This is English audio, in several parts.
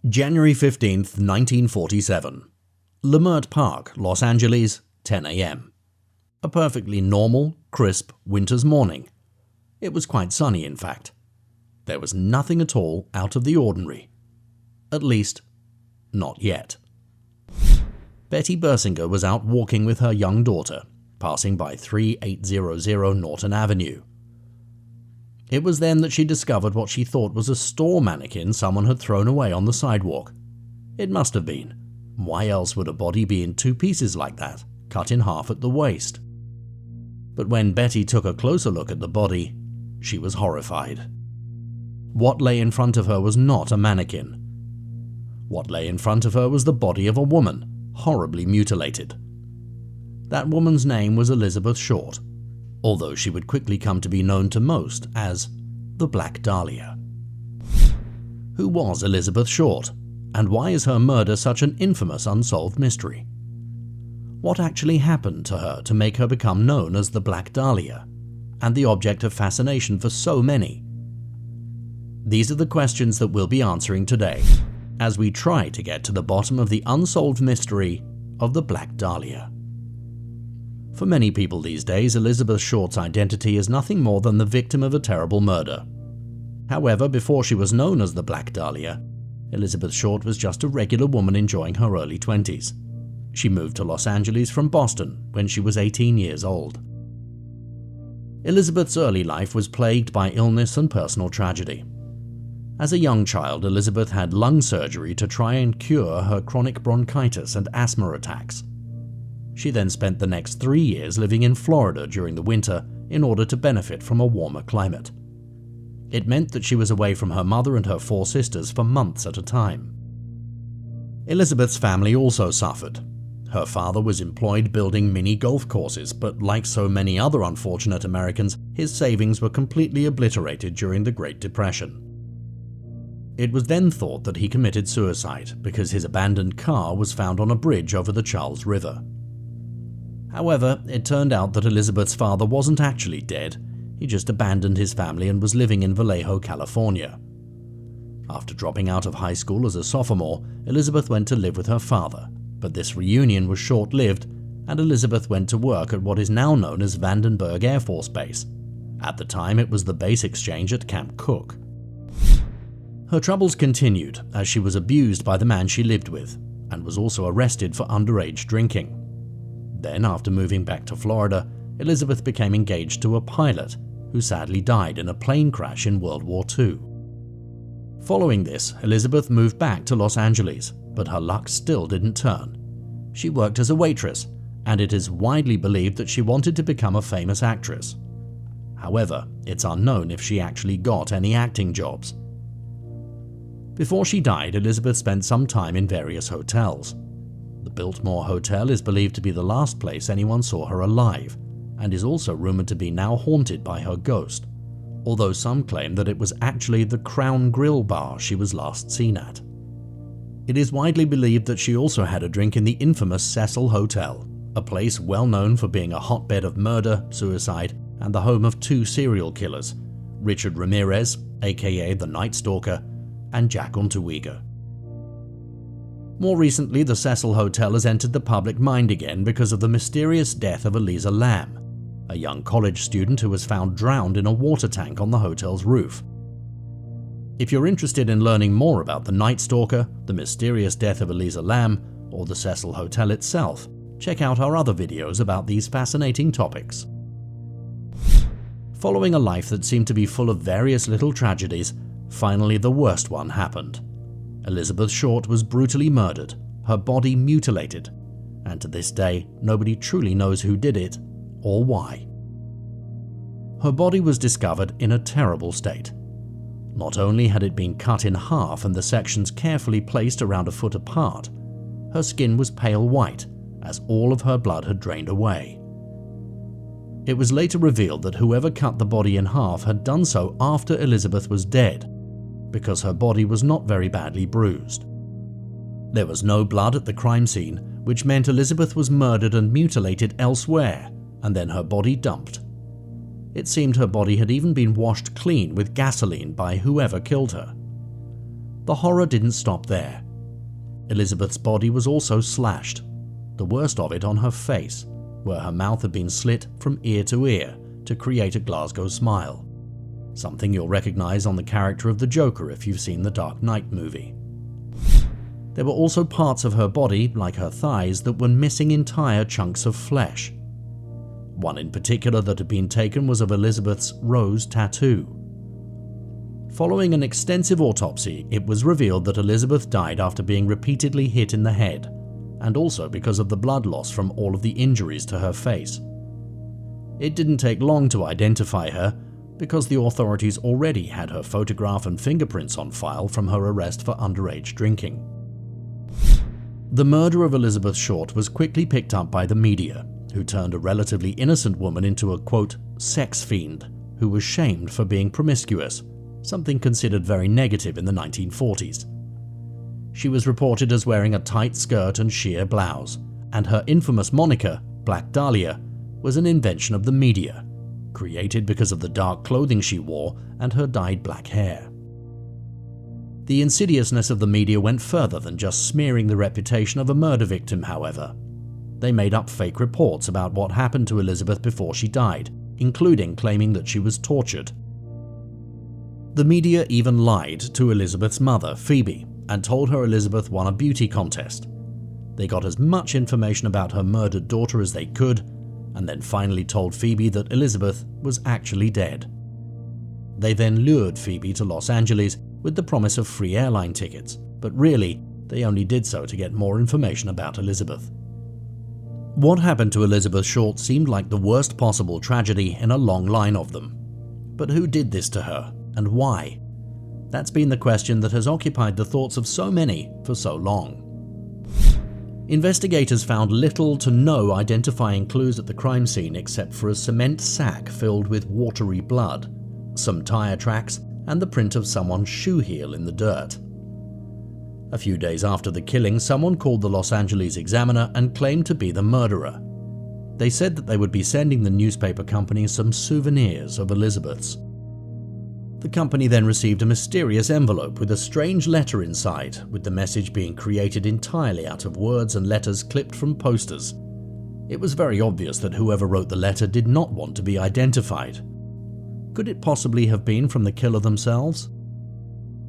January 15th, 1947. Leimert Park, Los Angeles, 10 a.m. A perfectly normal, crisp winter's morning. It was quite sunny, in fact. There was nothing at all out of the ordinary. At least, not yet. Betty Bersinger was out walking with her young daughter, passing by 3800 Norton Avenue. It was then that she discovered what she thought was a store mannequin someone had thrown away on the sidewalk. It must have been. Why else would a body be in two pieces like that, cut in half at the waist? But when Betty took a closer look at the body, she was horrified. What lay in front of her was not a mannequin. What lay in front of her was the body of a woman, horribly mutilated. That woman's name was Elizabeth Short, although she would quickly come to be known to most as the Black Dahlia. Who was Elizabeth Short, and why is her murder such an infamous unsolved mystery? What actually happened to her to make her become known as the Black Dahlia, and the object of fascination for so many? These are the questions that we'll be answering today, as we try to get to the bottom of the unsolved mystery of the Black Dahlia. For many people these days, Elizabeth Short's identity is nothing more than the victim of a terrible murder. However, before she was known as the Black Dahlia, Elizabeth Short was just a regular woman enjoying her early 20s. She moved to Los Angeles from Boston when she was 18 years old. Elizabeth's early life was plagued by illness and personal tragedy. As a young child, Elizabeth had lung surgery to try and cure her chronic bronchitis and asthma attacks. She then spent the next 3 years living in Florida during the winter in order to benefit from a warmer climate. It meant that she was away from her mother and her 4 sisters for months at a time. Elizabeth's family also suffered. Her father was employed building mini golf courses, but like so many other unfortunate Americans, his savings were completely obliterated during the Great Depression. It was then thought that he committed suicide because his abandoned car was found on a bridge over the Charles River. However, it turned out that Elizabeth's father wasn't actually dead. He just abandoned his family and was living in Vallejo, California. After dropping out of high school as a sophomore, Elizabeth went to live with her father, but this reunion was short-lived, and Elizabeth went to work at what is now known as Vandenberg Air Force Base. At the time, it was the base exchange at Camp Cook. Her troubles continued as she was abused by the man she lived with, and was also arrested for underage drinking. Then, after moving back to Florida, Elizabeth became engaged to a pilot who sadly died in a plane crash in World War II. Following this, Elizabeth moved back to Los Angeles, but her luck still didn't turn. She worked as a waitress, and it is widely believed that she wanted to become a famous actress. However, it's unknown if she actually got any acting jobs. Before she died, Elizabeth spent some time in various hotels. The Biltmore Hotel is believed to be the last place anyone saw her alive, and is also rumored to be now haunted by her ghost, although some claim that it was actually the Crown Grill bar she was last seen at. It is widely believed that she also had a drink in the infamous Cecil Hotel, a place well known for being a hotbed of murder, suicide, and the home of 2 serial killers, Richard Ramirez, aka the Night Stalker, and Jack Unterweger. More recently, the Cecil Hotel has entered the public mind again because of the mysterious death of Eliza Lamb, a young college student who was found drowned in a water tank on the hotel's roof. If you're interested in learning more about the Night Stalker, the mysterious death of Eliza Lamb, or the Cecil Hotel itself, check out our other videos about these fascinating topics. Following a life that seemed to be full of various little tragedies, finally the worst one happened. Elizabeth Short was brutally murdered, her body mutilated, and to this day, nobody truly knows who did it or why. Her body was discovered in a terrible state. Not only had it been cut in half and the sections carefully placed around a foot apart, her skin was pale white as all of her blood had drained away. It was later revealed that whoever cut the body in half had done so after Elizabeth was dead, because her body was not very badly bruised. There was no blood at the crime scene, which meant Elizabeth was murdered and mutilated elsewhere, and then her body dumped. It seemed her body had even been washed clean with gasoline by whoever killed her. The horror didn't stop there. Elizabeth's body was also slashed, the worst of it on her face, where her mouth had been slit from ear to ear to create a Glasgow smile, something you'll recognize on the character of the Joker if you've seen the Dark Knight movie. There were also parts of her body, like her thighs, that were missing entire chunks of flesh. One in particular that had been taken was of Elizabeth's rose tattoo. Following an extensive autopsy, it was revealed that Elizabeth died after being repeatedly hit in the head, and also because of the blood loss from all of the injuries to her face. It didn't take long to identify her, because the authorities already had her photograph and fingerprints on file from her arrest for underage drinking. The murder of Elizabeth Short was quickly picked up by the media, who turned a relatively innocent woman into a, quote, sex fiend, who was shamed for being promiscuous, something considered very negative in the 1940s. She was reported as wearing a tight skirt and sheer blouse, and her infamous moniker, Black Dahlia, was an invention of the media, created because of the dark clothing she wore and her dyed black hair. The insidiousness of the media went further than just smearing the reputation of a murder victim, however. They made up fake reports about what happened to Elizabeth before she died, including claiming that she was tortured. The media even lied to Elizabeth's mother, Phoebe, and told her Elizabeth won a beauty contest. They got as much information about her murdered daughter as they could, and then finally told Phoebe that Elizabeth was actually dead. They then lured Phoebe to Los Angeles with the promise of free airline tickets, but really, they only did so to get more information about Elizabeth. What happened to Elizabeth Short seemed like the worst possible tragedy in a long line of them. But who did this to her, and why? That's been the question that has occupied the thoughts of so many for so long. Investigators found little to no identifying clues at the crime scene except for a cement sack filled with watery blood, some tire tracks, and the print of someone's shoe heel in the dirt. A few days after the killing, someone called the Los Angeles Examiner and claimed to be the murderer. They said that they would be sending the newspaper company some souvenirs of Elizabeth's. The company then received a mysterious envelope with a strange letter inside, with the message being created entirely out of words and letters clipped from posters. It was very obvious that whoever wrote the letter did not want to be identified. Could it possibly have been from the killer themselves?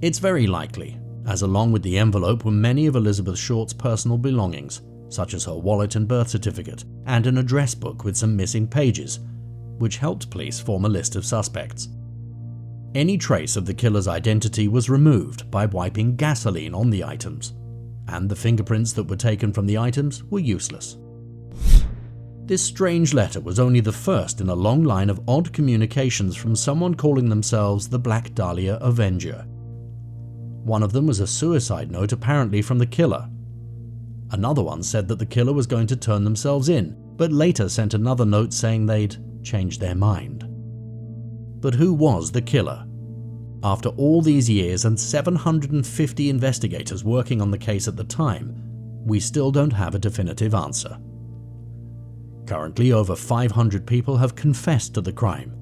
It's very likely, as along with the envelope were many of Elizabeth Short's personal belongings, such as her wallet and birth certificate, and an address book with some missing pages, which helped police form a list of suspects. Any trace of the killer's identity was removed by wiping gasoline on the items, and the fingerprints that were taken from the items were useless. This strange letter was only the first in a long line of odd communications from someone calling themselves the Black Dahlia Avenger. One of them was a suicide note apparently from the killer. Another one said that the killer was going to turn themselves in, but later sent another note saying they'd changed their mind. But who was the killer? After all these years and 750 investigators working on the case at the time, we still don't have a definitive answer. Currently, over 500 people have confessed to the crime.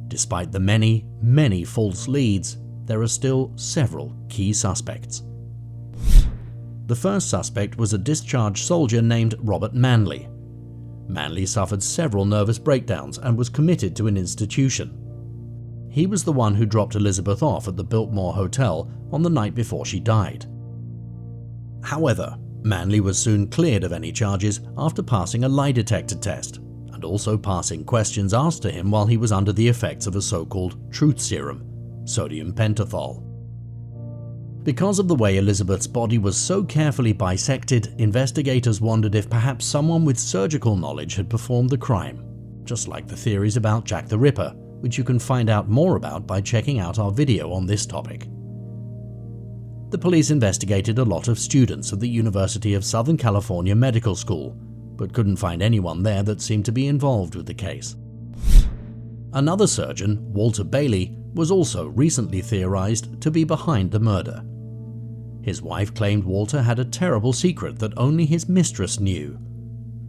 Despite the many, many false leads, there are still several key suspects. The first suspect was a discharged soldier named Robert Manley. Manley suffered several nervous breakdowns and was committed to an institution. He was the one who dropped Elizabeth off at the Biltmore Hotel on the night before she died. However, Manley was soon cleared of any charges after passing a lie detector test, and also passing questions asked to him while he was under the effects of a so-called truth serum, sodium pentothal. Because of the way Elizabeth's body was so carefully bisected, investigators wondered if perhaps someone with surgical knowledge had performed the crime, just like the theories about Jack the Ripper, which you can find out more about by checking out our video on this topic. The police investigated a lot of students at the University of Southern California Medical School, but couldn't find anyone there that seemed to be involved with the case. Another surgeon, Walter Bailey, was also recently theorized to be behind the murder. His wife claimed Walter had a terrible secret that only his mistress knew,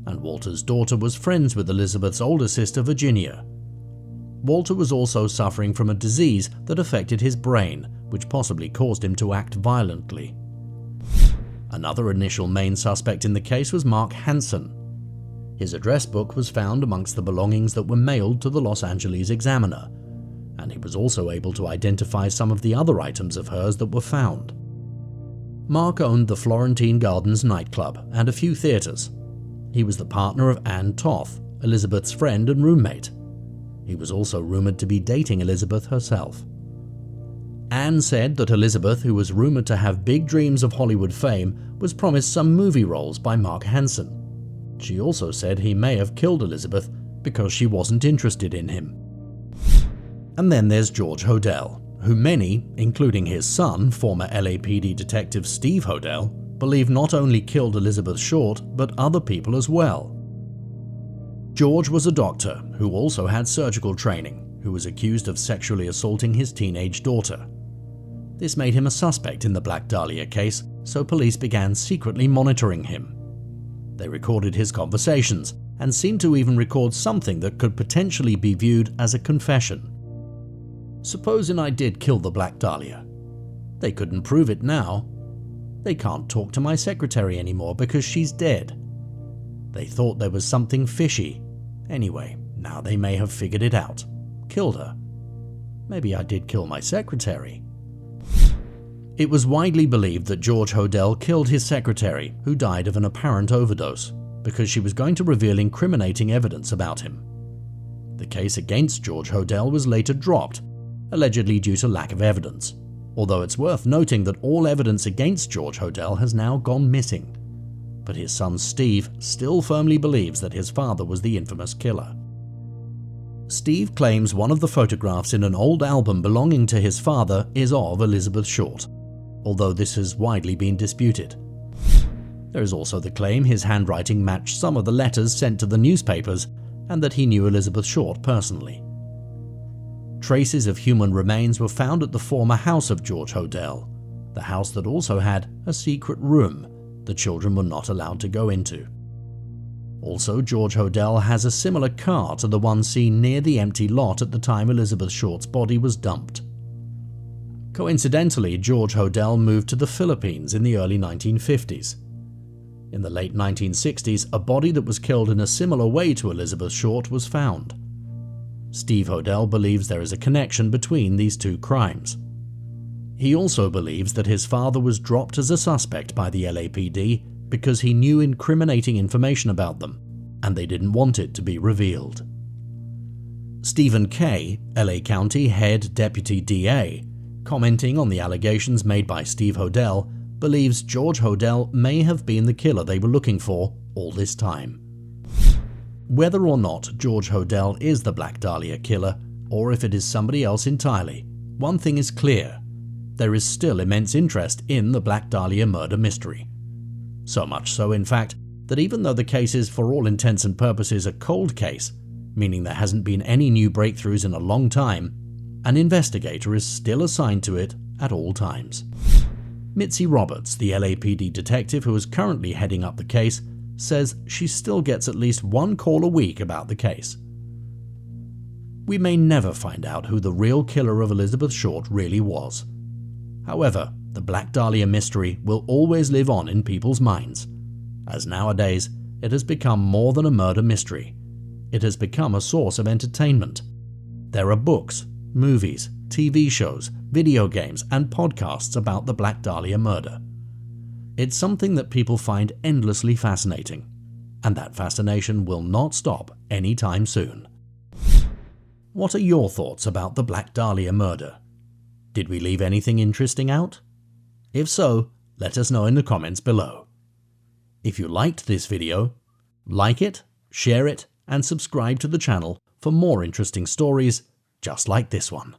and Walter's daughter was friends with Elizabeth's older sister, Virginia. Walter was also suffering from a disease that affected his brain, which possibly caused him to act violently. Another initial main suspect in the case was Mark Hansen. His address book was found amongst the belongings that were mailed to the Los Angeles Examiner, and he was also able to identify some of the other items of hers that were found. Mark owned the Florentine Gardens nightclub and a few theaters. He was the partner of Ann Toth, Elizabeth's friend and roommate. He was also rumored to be dating Elizabeth herself. Anne said that Elizabeth, who was rumored to have big dreams of Hollywood fame, was promised some movie roles by Mark Hansen. She also said he may have killed Elizabeth because she wasn't interested in him. And then there's George Hodel, who many, including his son, former LAPD detective Steve Hodel, believe not only killed Elizabeth Short, but other people as well. George was a doctor who also had surgical training, who was accused of sexually assaulting his teenage daughter. This made him a suspect in the Black Dahlia case, so police began secretly monitoring him. They recorded his conversations and seemed to even record something that could potentially be viewed as a confession. Supposing I did kill the Black Dahlia. They couldn't prove it now. They can't talk to my secretary anymore because she's dead. They thought there was something fishy. Anyway, now they may have figured it out. Killed her. Maybe I did kill my secretary. It was widely believed that George Hodel killed his secretary, who died of an apparent overdose, because she was going to reveal incriminating evidence about him. The case against George Hodel was later dropped, allegedly due to lack of evidence, although it's worth noting that all evidence against George Hodel has now gone missing. But his son Steve still firmly believes that his father was the infamous killer. Steve claims one of the photographs in an old album belonging to his father is of Elizabeth Short, although this has widely been disputed. There is also the claim his handwriting matched some of the letters sent to the newspapers and that he knew Elizabeth Short personally. Traces of human remains were found at the former house of George Hodel, the house that also had a secret room the children were not allowed to go into. Also, George Hodel has a similar car to the one seen near the empty lot at the time Elizabeth Short's body was dumped. Coincidentally, George Hodel moved to the Philippines in the early 1950s. In the late 1960s, a body that was killed in a similar way to Elizabeth Short was found. Steve Hodel believes there is a connection between these two crimes. He also believes that his father was dropped as a suspect by the LAPD because he knew incriminating information about them, and they didn't want it to be revealed. Stephen Kay, LA County Head Deputy DA, commenting on the allegations made by Steve Hodel, believes George Hodel may have been the killer they were looking for all this time. Whether or not George Hodel is the Black Dahlia killer, or if it is somebody else entirely, one thing is clear: there is still immense interest in the Black Dahlia murder mystery. So much so, in fact, that even though the case is for all intents and purposes a cold case, meaning there hasn't been any new breakthroughs in a long time, an investigator is still assigned to it at all times. Mitzi Roberts, the LAPD detective who is currently heading up the case, says she still gets at least one call a week about the case. We may never find out who the real killer of Elizabeth Short really was. However, the Black Dahlia mystery will always live on in people's minds, as nowadays it has become more than a murder mystery. It has become a source of entertainment. There are books, movies, TV shows, video games, and podcasts about the Black Dahlia murder. It's something that people find endlessly fascinating, and that fascination will not stop anytime soon. What are your thoughts about the Black Dahlia murder? Did we leave anything interesting out? If so, let us know in the comments below. If you liked this video, like it, share it, and subscribe to the channel for more interesting stories just like this one.